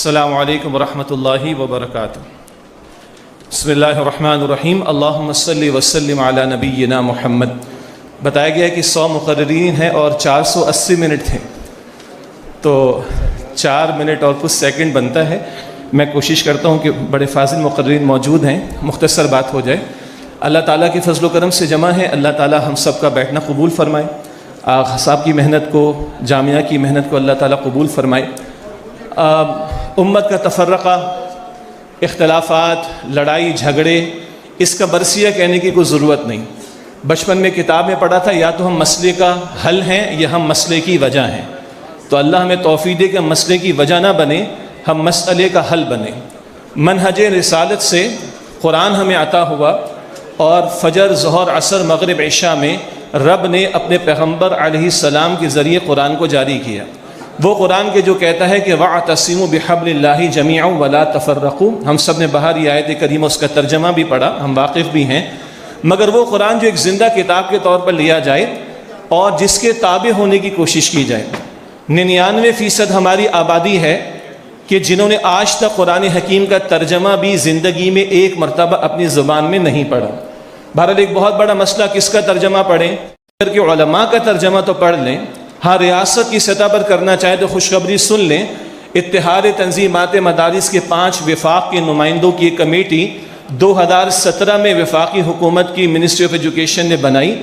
السلام علیکم ورحمۃ اللہ وبرکاتہ۔ بسم اللہ الرحمن الرحیم۔ اللہم صلی وسلم علی نبینا محمد۔ بتایا گیا کہ 100 مقررین ہیں اور 480 منٹ تھے، تو 4 منٹ اور کچھ سیکنڈ بنتا ہے۔ میں کوشش کرتا ہوں کہ بڑے فاضل مقررین موجود ہیں، مختصر بات ہو جائے۔ اللہ تعالیٰ کی فضل و کرم سے جمع ہے، اللہ تعالیٰ ہم سب کا بیٹھنا قبول فرمائے، صاحب کی محنت کو، جامعہ کی محنت کو اللہ تعالیٰ قبول فرمائے۔ امت کا تفرقہ، اختلافات، لڑائی جھگڑے، اس کا برسیہ کہنے کی کوئی ضرورت نہیں۔ بچپن میں کتاب میں پڑھا تھا، یا تو ہم مسئلے کا حل ہیں یا ہم مسئلے کی وجہ ہیں۔ تو اللہ ہمیں توفیق دے کہ ہم مسئلے کی وجہ نہ بنیں، ہم مسئلے کا حل بنیں۔ منہج رسالت سے قرآن ہمیں عطا ہوا، اور فجر، ظہر، عصر، مغرب، عشاء میں رب نے اپنے پیغمبر علیہ السلام کے ذریعے قرآن کو جاری کیا۔ وہ قرآن کے جو کہتا ہے کہ وَاعْتَصِمُوا بِحَبْلِ اللَّهِ جَمِيعًا وَلَا تَفَرَّقُوا، ہم سب نے باہر یہ آیت کریمہ اس کا ترجمہ بھی پڑھا، ہم واقف بھی ہیں، مگر وہ قرآن جو ایک زندہ کتاب کے طور پر لیا جائے اور جس کے تابع ہونے کی کوشش کی جائے۔ 99% ہماری آبادی ہے کہ جنہوں نے آج تک قرآن حکیم کا ترجمہ بھی زندگی میں ایک مرتبہ اپنی زبان میں نہیں پڑھا۔ بہرحال ایک بہت بڑا مسئلہ، کس کا ترجمہ پڑھیں؟ اگر کہ علماء کا ترجمہ تو پڑھ لیں، ہاں ریاست کی سطح پر کرنا چاہے تو خوشخبری سن لیں، اتحاد تنظیمات مدارس کے 5 وفاق کے نمائندوں کی ایک کمیٹی 2017 میں وفاقی حکومت کی منسٹری آف ایجوکیشن نے بنائی۔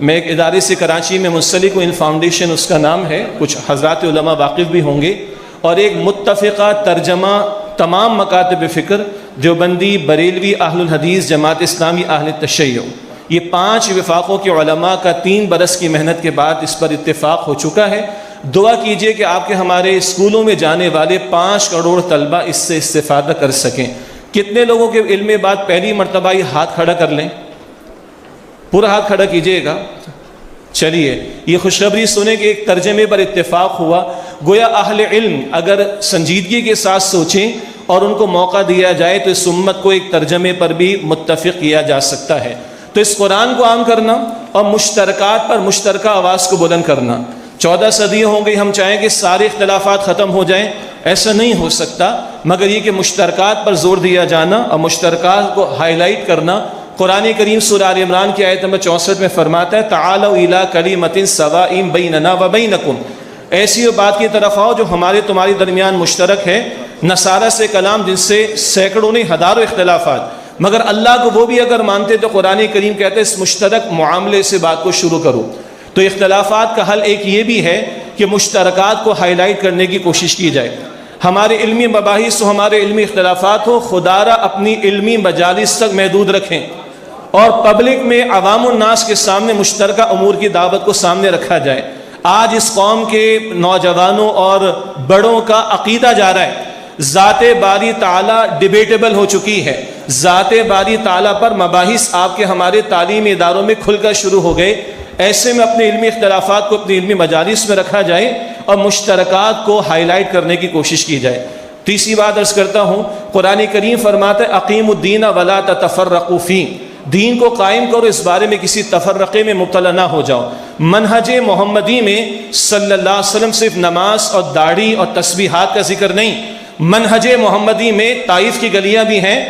میں ایک ادارے سے کراچی میں منسلک ہوں، ان فاؤنڈیشن اس کا نام ہے، کچھ حضرات علماء واقف بھی ہوں گے، اور ایک متفقہ ترجمہ تمام مکاتب فکر، دیوبندی، بریلوی، اہل الحدیث، جماعت اسلامی، اہل تشیع، یہ 5 وفاقوں کے علماء کا 3 برس کی محنت کے بعد اس پر اتفاق ہو چکا ہے۔ دعا کیجئے کہ آپ کے ہمارے اسکولوں میں جانے والے 5 کروڑ طلبہ اس سے استفادہ کر سکیں۔ کتنے لوگوں کے علم میں بات پہلی مرتبہ یہ ہاتھ کھڑا کر لیں؟ پورا ہاتھ کھڑا کیجئے گا۔ چلیے، یہ خوشخبری سنیں کہ ایک ترجمے پر اتفاق ہوا۔ گویا اہل علم اگر سنجیدگی کے ساتھ سوچیں اور ان کو موقع دیا جائے تو اس امت کو ایک ترجمے پر بھی متفق کیا جا سکتا ہے۔ تو اس قرآن کو عام کرنا اور مشترکات پر مشترکہ آواز کو بلند کرنا۔ 14 صدیاں ہو گئی، ہم چاہیں کہ سارے اختلافات ختم ہو جائیں، ایسا نہیں ہو سکتا، مگر یہ کہ مشترکات پر زور دیا جانا اور مشترکات کو ہائی لائٹ کرنا۔ قرآن کریم سورہ آل عمران کی آیت نمبر 64 میں فرماتا ہے تعالوا الی کلمۃ سواء بیننا وبینکم، ایسی بات کی طرف آؤ جو ہمارے تمہارے درمیان مشترک ہے۔ نصارہ سے کلام، جن سے سینکڑوں نہیں ہزاروں اختلافات، مگر اللہ کو وہ بھی اگر مانتے تو قرآن کریم کہتے ہیں اس مشترک معاملے سے بات کو شروع کرو۔ تو اختلافات کا حل ایک یہ بھی ہے کہ مشترکات کو ہائی لائٹ کرنے کی کوشش کی جائے۔ ہمارے علمی مباحث ہو، ہمارے علمی اختلافات ہو، خدا را اپنی علمی مجالس تک محدود رکھیں اور پبلک میں عوام الناس کے سامنے مشترکہ امور کی دعوت کو سامنے رکھا جائے۔ آج اس قوم کے نوجوانوں اور بڑوں کا عقیدہ جا رہا ہے ذات باری تعالیٰ ڈیبیٹیبل ہو چکی ہے، ذات باری تعالیٰ پر مباحث آپ کے ہمارے تعلیمی اداروں میں کھل کر شروع ہو گئے۔ ایسے میں اپنے علمی اختلافات کو اپنی علمی مجالس میں رکھا جائے اور مشترکات کو ہائی لائٹ کرنے کی کوشش کی جائے۔ تیسری بات عرض کرتا ہوں، قرآن کریم فرماتا ہے اقیموا الدین ولا تتفرقوا فیہ، دین کو قائم کرو، اس بارے میں کسی تفرقے میں مبتلا نہ ہو جاؤ۔ منہج محمدی میں صلی اللہ علیہ وسلم صرف نماز اور داڑھی اور تسبیحات کا ذکر نہیں، منہج محمدی میں طائف کی گلیاں بھی ہیں،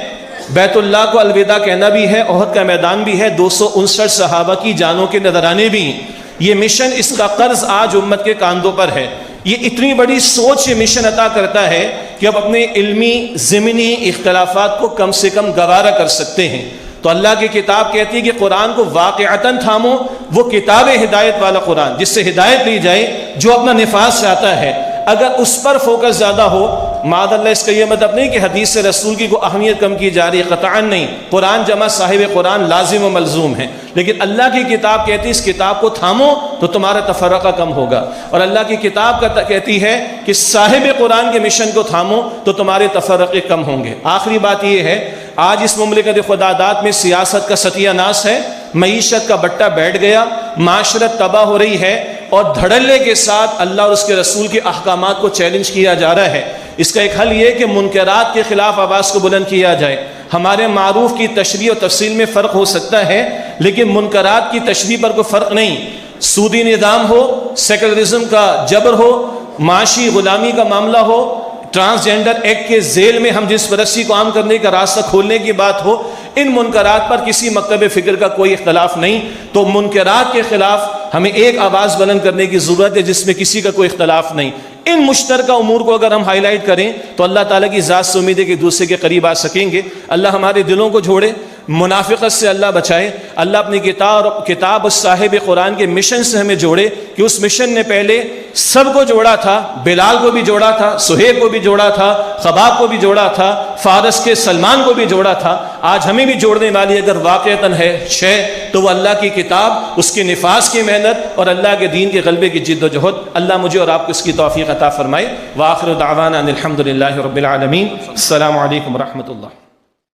بیت اللہ کو الوداع کہنا بھی ہے، احد کا میدان بھی ہے، 259 صحابہ کی جانوں کے نذرانے بھی ہیں۔ یہ مشن، اس کا قرض آج امت کے کاندھوں پر ہے۔ یہ اتنی بڑی سوچ یہ مشن عطا کرتا ہے کہ اب اپنے علمی ضمنی اختلافات کو کم سے کم گوارا کر سکتے ہیں۔ تو اللہ کی کتاب کہتی ہے کہ قرآن کو واقعتاً تھامو، وہ کتاب ہدایت والا قرآن جس سے ہدایت لی جائے، جو اپنا نفاذ سے آتا ہے۔ اگر اس پر فوکس زیادہ ہو، معاذ اللہ، اس کا یہ مطلب نہیں کہ حدیث سے رسول کی کوئی اہمیت کم کی جا رہی ہے، قطعاً نہیں۔ قرآن جمع صاحب قرآن لازم و ملزوم ہے، لیکن اللہ کی کتاب کہتی ہے اس کتاب کو تھامو تو تمہارا تفرقہ کم ہوگا، اور اللہ کی کتاب کہتی ہے کہ صاحب قرآن کے مشن کو تھامو تو تمہارے تفرقے کم ہوں گے۔ آخری بات یہ ہے، آج اس مملکت خدا داد میں سیاست کا ستیہ ناس ہے، معیشت کا بٹا بیٹھ گیا، معاشرت تباہ ہو رہی ہے، اور دھڑلے کے ساتھ اللہ اور اس کے رسول کے احکامات کو چیلنج کیا جا رہا ہے۔ اس کا ایک حل یہ ہے کہ منکرات کے خلاف آواز کو بلند کیا جائے۔ ہمارے معروف کی تشریح و تفصیل میں فرق ہو سکتا ہے، لیکن منکرات کی تشریح پر کوئی فرق نہیں۔ سودی نظام ہو، سیکولرزم کا جبر ہو، معاشی غلامی کا معاملہ ہو، ٹرانسجینڈر ایکٹ کے ذیل میں ہم جس رسی کو عام کرنے کا راستہ کھولنے کی بات ہو، ان منکرات پر کسی مکتب فکر کا کوئی اختلاف نہیں. تو منکرات کے خلاف ہمیں ایک آواز بلند کرنے کی ضرورت ہے جس میں کسی کا کوئی اختلاف نہیں. ان مشترکہ امور کو اگر ہم ہائی لائٹ کریں تو اللہ تعالیٰ کی ذات سے امید ہے کہ دوسرے کے قریب آ سکیں گے. اللہ ہمارے دلوں کو جوڑے، منافقت سے اللہ بچائے. اللہ اپنی کتاب اور صاحب قرآن کے مشن سے ہمیں جوڑے کہ اس مشن نے پہلے سب کو جوڑا تھا. بلال کو بھی جوڑا تھا، سہیب کو بھی جوڑا تھا، خباب کو بھی جوڑا تھا، فارس کے سلمان کو بھی جوڑا تھا. آج ہمیں بھی جوڑنے والی اگر واقعتاً ہے شے تو وہ اللہ کی کتاب، اس کے نفاذ کی محنت اور اللہ کے دین کے غلبے کی جد و جہد. اللہ مجھے اور آپ کو اس کی توفیق عطا فرمائے. وآخر دعوانا ان الحمد للہ رب العالمین. السلام علیکم ورحمۃ اللہ.